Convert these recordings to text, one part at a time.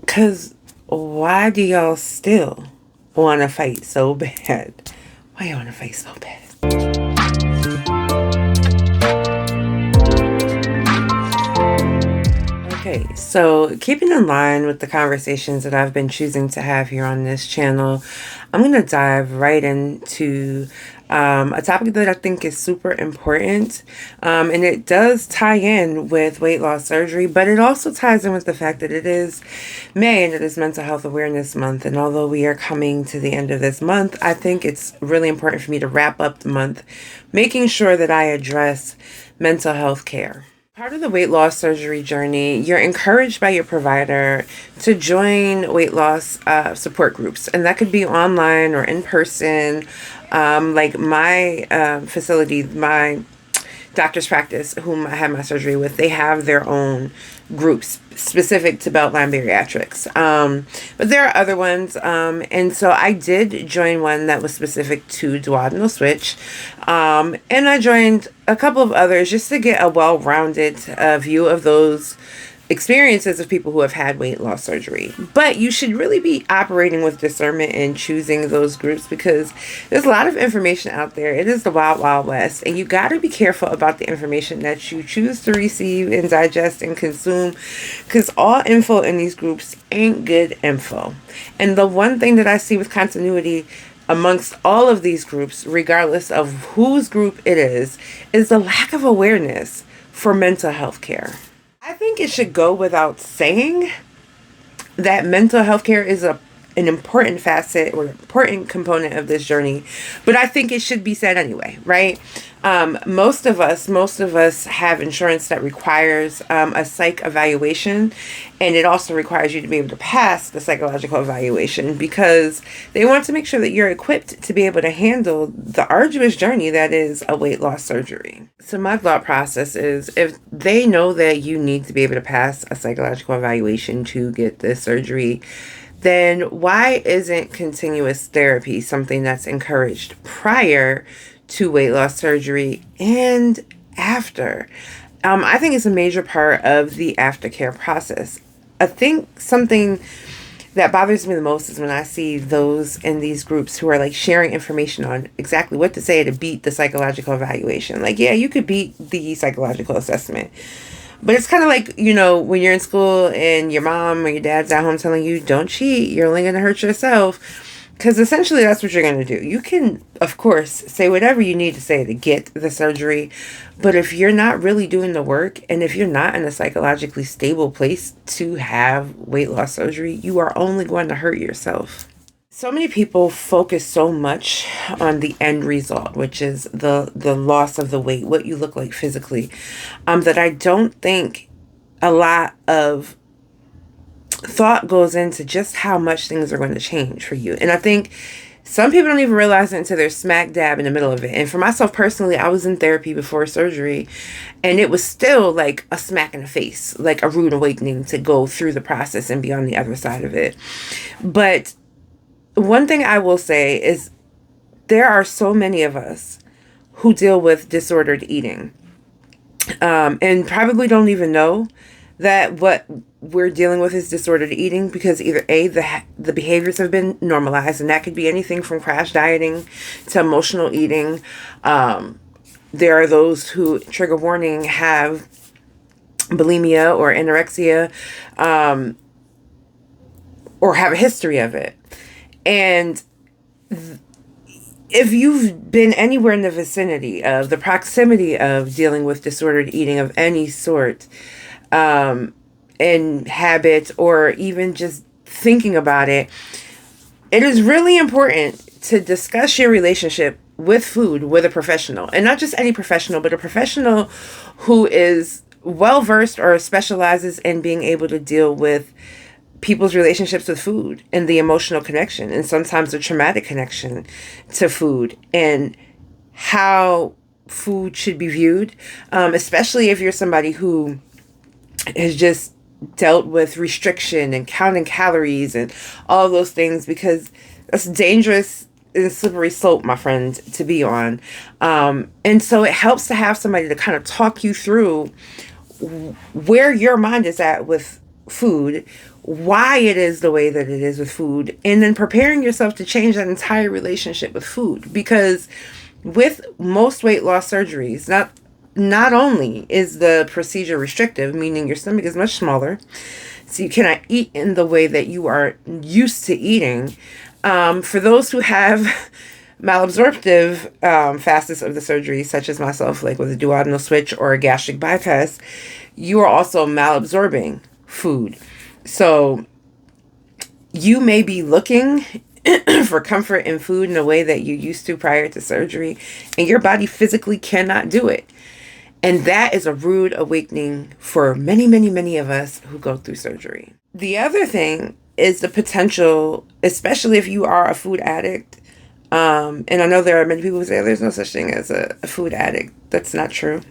Because why do y'all still want to fight so bad? Why you want to fight so bad? Okay, so keeping in line with the conversations that I've been choosing to have here on this channel, I'm going to dive right into a topic that I think is super important. And it does tie in with weight loss surgery, but it also ties in with the fact that it is May and it is Mental Health Awareness Month. And although we are coming to the end of this month, I think it's really important for me to wrap up the month making sure that I address mental health care. Part of the weight loss surgery journey, you're encouraged by your provider to join weight loss support groups. And that could be online or in person. Like my facility, my doctor's practice, whom I had my surgery with, they have their own groups specific to Beltline bariatrics. But there are other ones. And so I did join one that was specific to duodenal switch. And I joined a couple of others just to get a well-rounded view of those experiences of people who have had weight loss surgery. But you should really be operating with discernment in choosing those groups because there's a lot of information out there. It is the wild, wild west. And you got to be careful about the information that you choose to receive and digest and consume because all info in these groups ain't good info. And the one thing that I see with continuity amongst all of these groups, regardless of whose group it is the lack of awareness for mental health care. I think it should go without saying that mental health care is an important facet or important component of this journey, but I think it should be said anyway, right? Most of us have insurance that requires a psych evaluation, and it also requires you to be able to pass the psychological evaluation because they want to make sure that you're equipped to be able to handle the arduous journey that is a weight loss surgery. So my thought process is if they know that you need to be able to pass a psychological evaluation to get this surgery, then why isn't continuous therapy something that's encouraged prior to weight loss surgery and after? I think it's a major part of the aftercare process. I think something that bothers me the most is when I see those in these groups who are like sharing information on exactly what to say to beat the psychological evaluation. Like, yeah, you could beat the psychological assessment. But it's kind of like, when you're in school and your mom or your dad's at home telling you, don't cheat, you're only going to hurt yourself. Because essentially that's what you're going to do. You can, of course, say whatever you need to say to get the surgery. But if you're not really doing the work and if you're not in a psychologically stable place to have weight loss surgery, you are only going to hurt yourself. So many people focus so much on the end result, which is the loss of the weight, what you look like physically, that I don't think a lot of thought goes into just how much things are going to change for you. And I think some people don't even realize it until they're smack dab in the middle of it. And for myself personally, I was in therapy before surgery, and it was still like a smack in the face, like a rude awakening to go through the process and be on the other side of it. But one thing I will say is there are so many of us who deal with disordered eating and probably don't even know that what we're dealing with is disordered eating because either the behaviors have been normalized, and that could be anything from crash dieting to emotional eating. There are those who, trigger warning, have bulimia or anorexia or have a history of it. And if you've been anywhere in the vicinity of the proximity of dealing with disordered eating of any sort, and habit, or even just thinking about it, it is really important to discuss your relationship with food with a professional, and not just any professional, but a professional who is well-versed or specializes in being able to deal with people's relationships with food and the emotional connection and sometimes the traumatic connection to food and how food should be viewed, especially if you're somebody who has just dealt with restriction and counting calories and all those things, because that's dangerous and slippery slope, my friend, to be on. And so it helps to have somebody to kind of talk you through where your mind is at with food, why it is the way that it is with food, and then preparing yourself to change that entire relationship with food. Because with most weight loss surgeries, not only is the procedure restrictive, meaning your stomach is much smaller, so you cannot eat in the way that you are used to eating. For those who have malabsorptive facets of the surgery, such as myself, like with a duodenal switch or a gastric bypass, you are also malabsorbing food. So you may be looking for comfort in food in a way that you used to prior to surgery, and your body physically cannot do it. And that is a rude awakening for many, many, many of us who go through surgery. The other thing is the potential, especially if you are a food addict. And I know there are many people who say there's no such thing as a food addict. That's not true.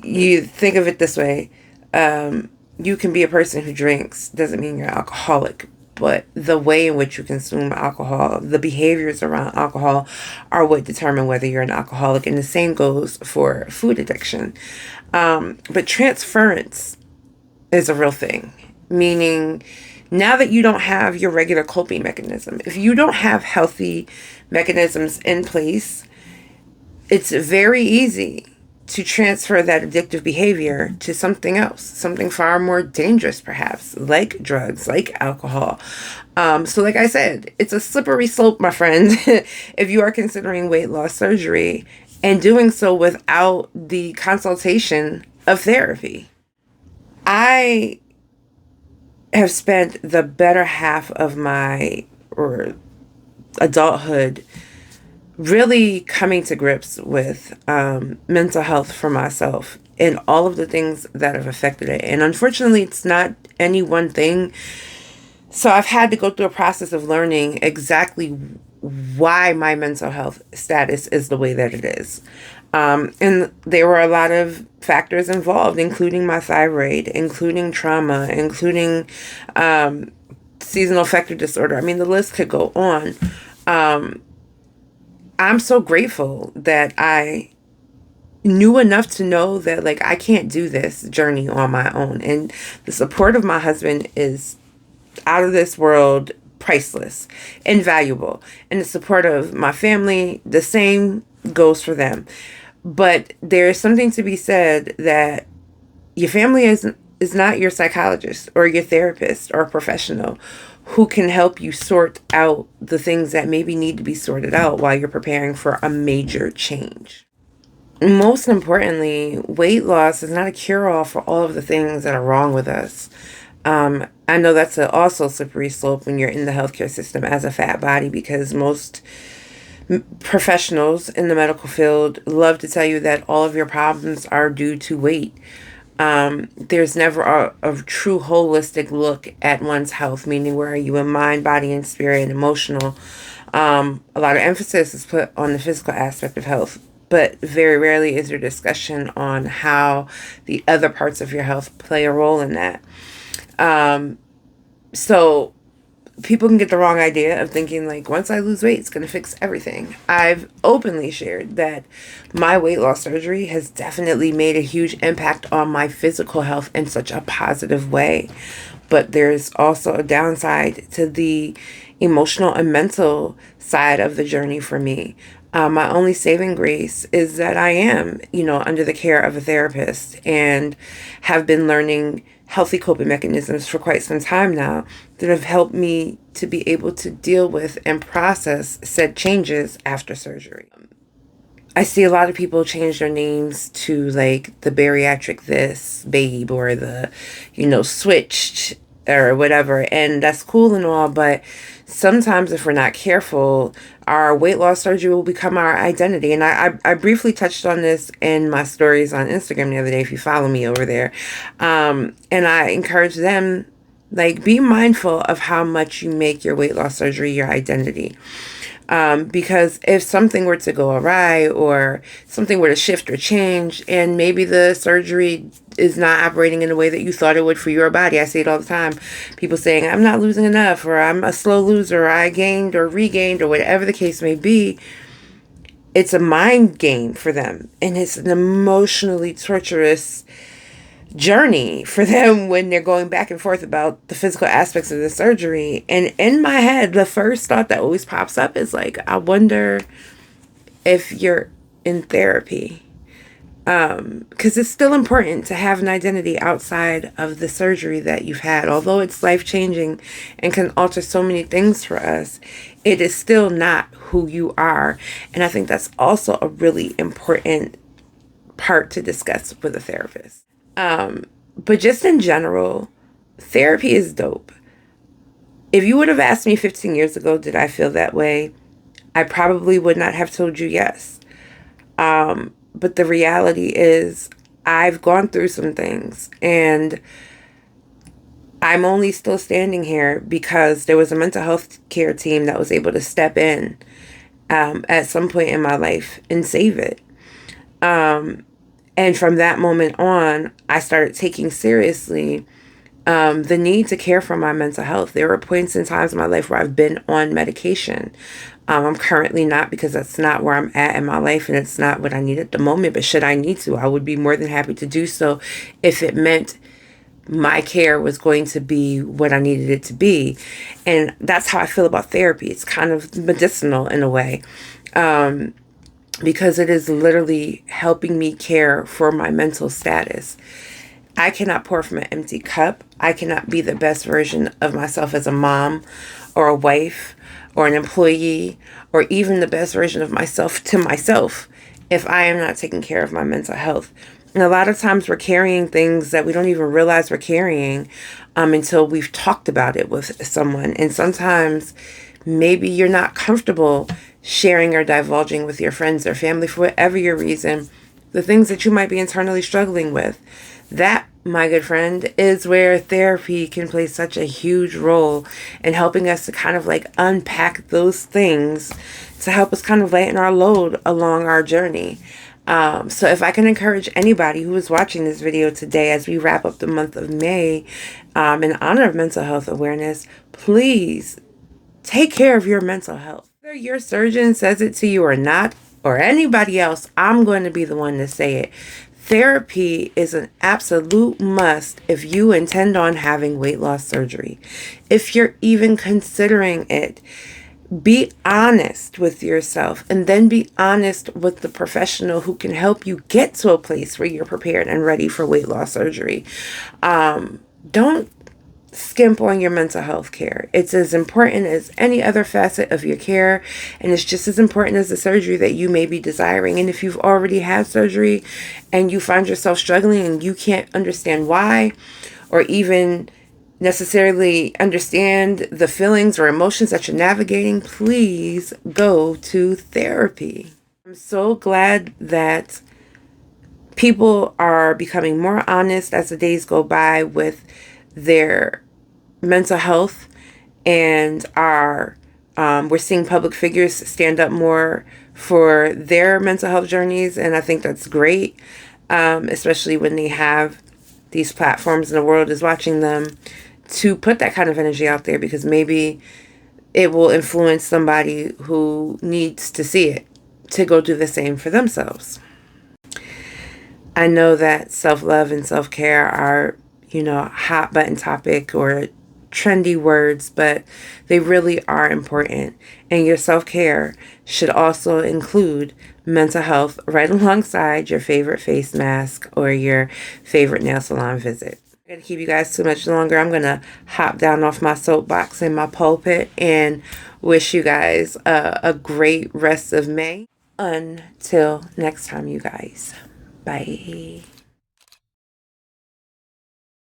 You think of it this way. You can be a person who drinks, doesn't mean you're an alcoholic. But the way in which you consume alcohol, the behaviors around alcohol are what determine whether you're an alcoholic. And the same goes for food addiction. But transference is a real thing, meaning now that you don't have your regular coping mechanism, if you don't have healthy mechanisms in place, it's very easy to transfer that addictive behavior to something else, something far more dangerous, perhaps, like drugs, like alcohol. So like I said, it's a slippery slope, my friend, if you are considering weight loss surgery and doing so without the consultation of therapy. I have spent the better half of my adulthood really coming to grips with mental health for myself and all of the things that have affected it. And unfortunately, it's not any one thing. So I've had to go through a process of learning exactly why my mental health status is the way that it is. And there were a lot of factors involved, including my thyroid, including trauma, including seasonal affective disorder. I mean, the list could go on. I'm so grateful that I knew enough to know that, like, I can't do this journey on my own. And the support of my husband is out of this world, priceless, invaluable. And the support of my family, the same goes for them. But there's something to be said that your family is not your psychologist or your therapist or a professional who can help you sort out the things that maybe need to be sorted out while you're preparing for a major change. Most importantly, weight loss is not a cure-all for all of the things that are wrong with us. I know that's also slippery slope when you're in the healthcare system as a fat body, because most professionals in the medical field love to tell you that all of your problems are due to weight. There's never a true holistic look at one's health, meaning where are you in mind, body, and spirit, and emotional. A lot of emphasis is put on the physical aspect of health, but very rarely is there discussion on how the other parts of your health play a role in that. So people can get the wrong idea of thinking, like, once I lose weight, it's going to fix everything. I've openly shared that my weight loss surgery has definitely made a huge impact on my physical health in such a positive way. But there's also a downside to the emotional and mental side of the journey for me. My only saving grace is that I am, under the care of a therapist and have been learning healthy coping mechanisms for quite some time now that have helped me to be able to deal with and process said changes after surgery. I see a lot of people change their names to, like, the bariatric this babe or the, switched or whatever. And that's cool and all, but sometimes if we're not careful, our weight loss surgery will become our identity. And I briefly touched on this in my stories on Instagram the other day, if you follow me over there. And I encourage them, like, be mindful of how much you make your weight loss surgery your identity. Because if something were to go awry or something were to shift or change, and maybe the surgery is not operating in the way that you thought it would for your body. I see it all the time. People saying, I'm not losing enough, or I'm a slow loser, or I gained or regained, or whatever the case may be. It's a mind game for them. And it's an emotionally torturous journey for them when they're going back and forth about the physical aspects of the surgery. And in my head, the first thought that always pops up is like, I wonder if you're in therapy. Because it's still important to have an identity outside of the surgery that you've had. Although it's life-changing and can alter so many things for us, it is still not who you are. And I think that's also a really important part to discuss with a therapist. But just in general, therapy is dope. If you would have asked me 15 years ago, did I feel that way? I probably would not have told you yes. But the reality is I've gone through some things, and I'm only still standing here because there was a mental health care team that was able to step in at some point in my life and save it. And from that moment on, I started taking seriously the need to care for my mental health. There were points in times in my life where I've been on medication. I'm currently not, because that's not where I'm at in my life, and it's not what I need at the moment. But should I need to, I would be more than happy to do so if it meant my care was going to be what I needed it to be. And that's how I feel about therapy. It's kind of medicinal in a way, because it is literally helping me care for my mental status. I cannot pour from an empty cup. I cannot be the best version of myself as a mom or a wife or an employee, or even the best version of myself to myself, if I am not taking care of my mental health. And a lot of times we're carrying things that we don't even realize we're carrying until we've talked about it with someone. And sometimes maybe you're not comfortable sharing or divulging with your friends or family for whatever your reason, the things that you might be internally struggling with. That, my good friend, is where therapy can play such a huge role in helping us to kind of like unpack those things to help us kind of lighten our load along our journey. So if I can encourage anybody who is watching this video today as we wrap up the month of May in honor of mental health awareness, please take care of your mental health. Whether your surgeon says it to you or not, or anybody else, I'm going to be the one to say it. Therapy is an absolute must if you intend on having weight loss surgery. If you're even considering it, be honest with yourself, and then be honest with the professional who can help you get to a place where you're prepared and ready for weight loss surgery. Don't skimp on your mental health care. It's as important as any other facet of your care, and it's just as important as the surgery that you may be desiring. And if you've already had surgery and you find yourself struggling and you can't understand why, or even necessarily understand the feelings or emotions that you're navigating, please go to therapy. I'm so glad that people are becoming more honest as the days go by with their mental health, and we're seeing public figures stand up more for their mental health journeys, and I think that's great, especially when they have these platforms and the world is watching them, to put that kind of energy out there, because maybe it will influence somebody who needs to see it to go do the same for themselves. I know that self-love and self-care are, hot button topic or trendy words, but they really are important. And your self-care should also include mental health right alongside your favorite face mask or your favorite nail salon visit. I'm going to keep you guys too much longer. I'm going to hop down off my soapbox in my pulpit and wish you guys a great rest of May. Until next time, you guys. Bye.